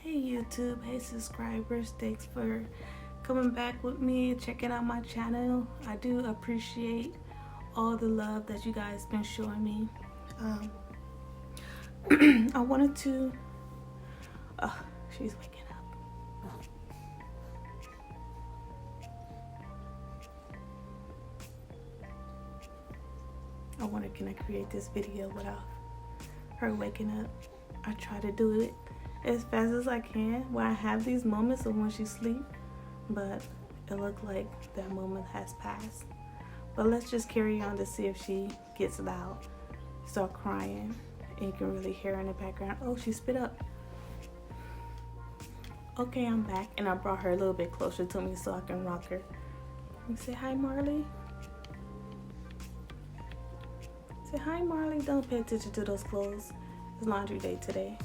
Hey YouTube, hey subscribers, thanks for coming back with me, checking out my channel. I do appreciate all the love that you guys been showing me. I wanted to, she's waking up. I wonder, can I create this video without her waking up? I try to do it as fast as I can when I have these moments of when she sleep, but it looked like that moment has passed. But let's just carry on to see if she gets loud, start crying, and you can really hear her in the background. Oh, she spit up. Okay, I'm back, and I brought her a little bit closer to me so I can rock her. You say hi, Marley. Say hi, Marley. Don't pay attention to those clothes. It's laundry day today.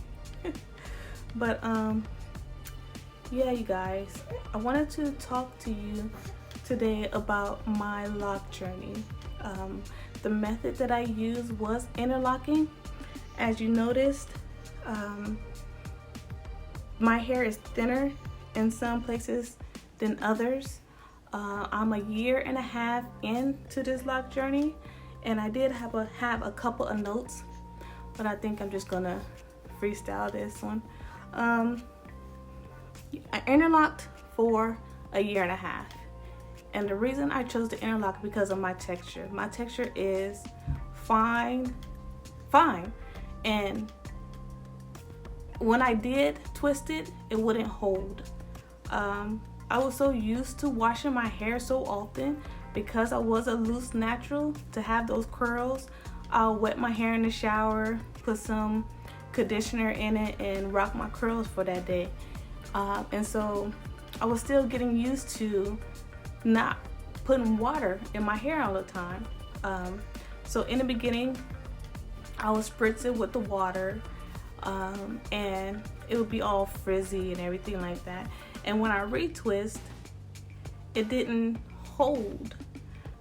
But yeah, you guys, I wanted to talk to you today about my lock journey. The method that I used was interlocking. As you noticed, my hair is thinner in some places than others. I'm a year and a half into this lock journey, and I did have a couple of notes, but I think I'm just gonna freestyle this one. I interlocked for a year and a half, and the reason I chose to interlock because of my texture. My texture is fine, and when I did twist it, it wouldn't hold. I was so used to washing my hair so often because I was a loose natural to have those curls. I'll wet my hair in the shower, put some conditioner in it, and rock my curls for that day. And so I was still getting used to not putting water in my hair all the time. So in the beginning, I would spritz it with the water, and it would be all frizzy and everything like that. And when I retwist, it didn't hold.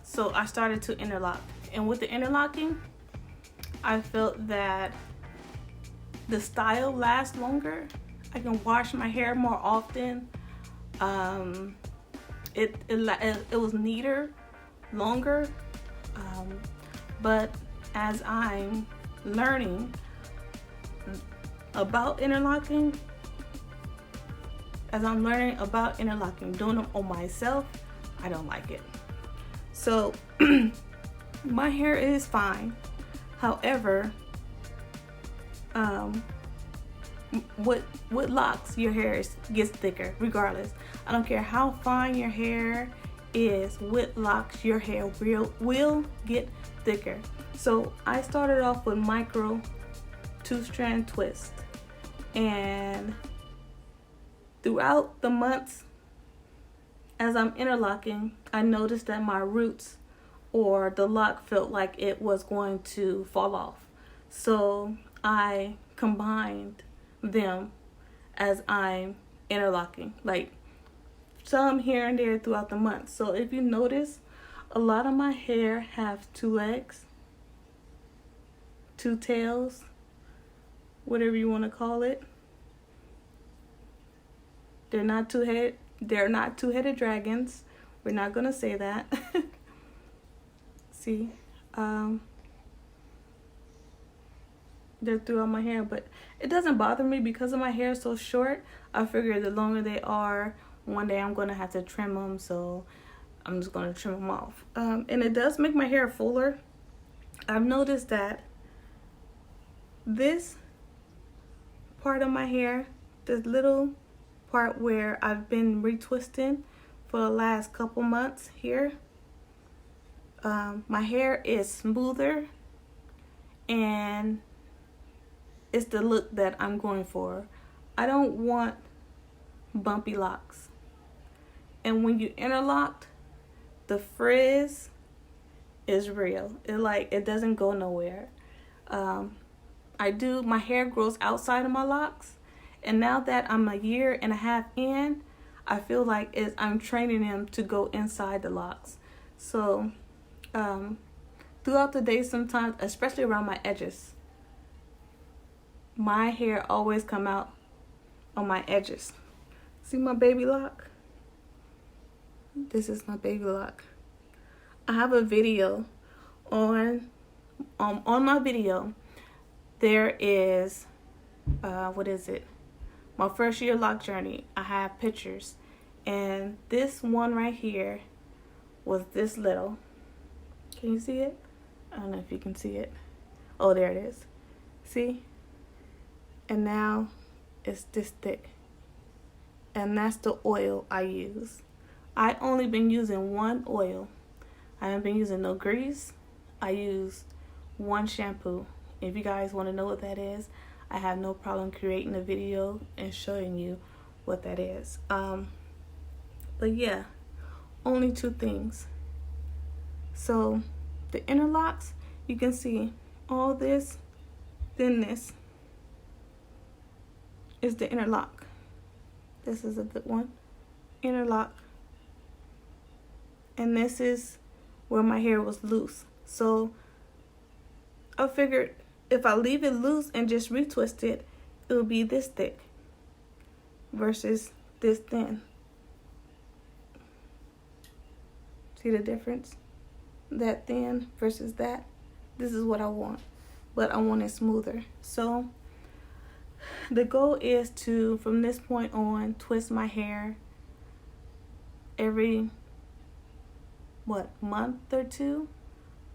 So I started to interlock. And with the interlocking, I felt that the style lasts longer. I can wash my hair more often. It was neater, longer. But as I'm learning about interlocking, doing them on myself, I don't like it. So my hair is fine. However, with locks, your hair gets thicker regardless. I don't care how fine your hair is, with locks your hair will get thicker. So I started off with micro 2-strand twist, and throughout the months as I'm interlocking, I noticed that my roots or the lock felt like it was going to fall off. So I combined them as I'm interlocking, like some here and there throughout the month. So if you notice, a lot of my hair have 2 legs, 2 tails, whatever you want to call it. They're not two-headed dragons. We're not gonna say that. See, they're throughout my hair, but it doesn't bother me because of my hair is so short. I figure the longer they are, one day I'm gonna have to trim them, so I'm just gonna trim them off. And it does make my hair fuller. I've noticed that this part of my hair, this little part where I've been retwisting for the last couple months here, my hair is smoother, and it's the look that I'm going for. I don't want bumpy locks. And when you interlocked, the frizz is real. It doesn't go nowhere. My hair grows outside of my locks, and now that I'm a year and a half in, I feel like I'm training them to go inside the locks. So throughout the day, sometimes, especially around my edges, my hair always come out on my edges. See my baby lock? This is my baby lock. I have a video on my video. There is what is it? My first year lock journey. I have pictures, and this one right here was this little. Can you see it? I don't know if you can see it. Oh, there it is. See? And now it's this thick. And that's the oil I use. I only been using one oil. I haven't been using no grease. I use one shampoo. If you guys want to know what that is, I have no problem creating a video and showing you what that is. But yeah, only two things. So the interlocks, you can see all this, then this is the interlock. This is a good one. Interlock. And this is where my hair was loose. So I figured if I leave it loose and just retwist it, it will be this thick versus this thin. See the difference? That thin versus that. This is what I want, but I want it smoother. So the goal is to, from this point on, twist my hair every month or two.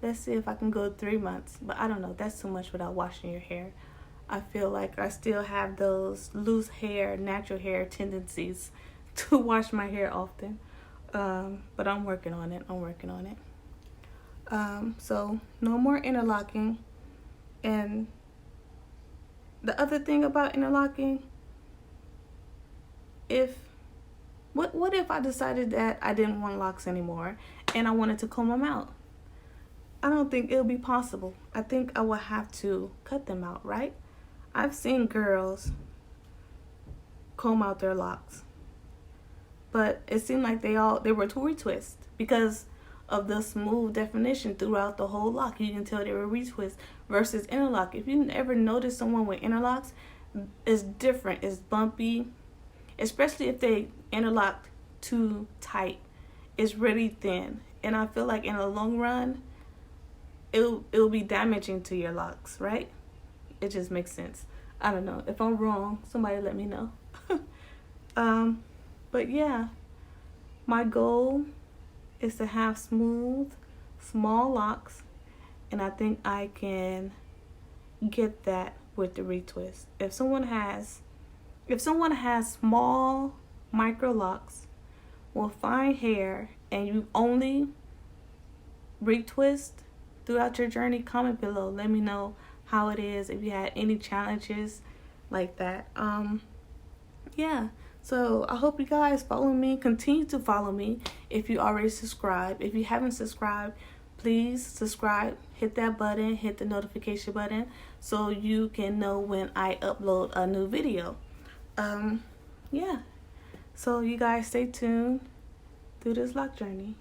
Let's see if I can go 3 months, but I don't know, that's too much without washing your hair. I feel like I still have those loose hair, natural hair tendencies to wash my hair often. But I'm working on it. So no more interlocking. And the other thing about interlocking, what if I decided that I didn't want locks anymore and I wanted to comb them out? I don't think it'll be possible. I think I will have to cut them out, right? I've seen girls comb out their locks, but it seemed like they were to retwist because of the smooth definition throughout the whole lock. You can tell they were retwist versus interlock. If you ever notice someone with interlocks, it's different. It's bumpy, especially if they interlock too tight. It's really thin, and I feel like in the long run, it'll be damaging to your locks, right? It just makes sense. I don't know. If I'm wrong, somebody let me know. But yeah, my goal is to have smooth, small locks, and I think I can get that with the retwist. If someone has small micro locks with fine hair and you only retwist throughout your journey, comment below. Let me know how it is, if you had any challenges like that. Yeah, so I hope you guys follow me. Continue to follow me if you already subscribed. If you haven't subscribed, please subscribe. Hit that button, hit the notification button so you can know when I upload a new video. Yeah, so you guys stay tuned through this lock journey.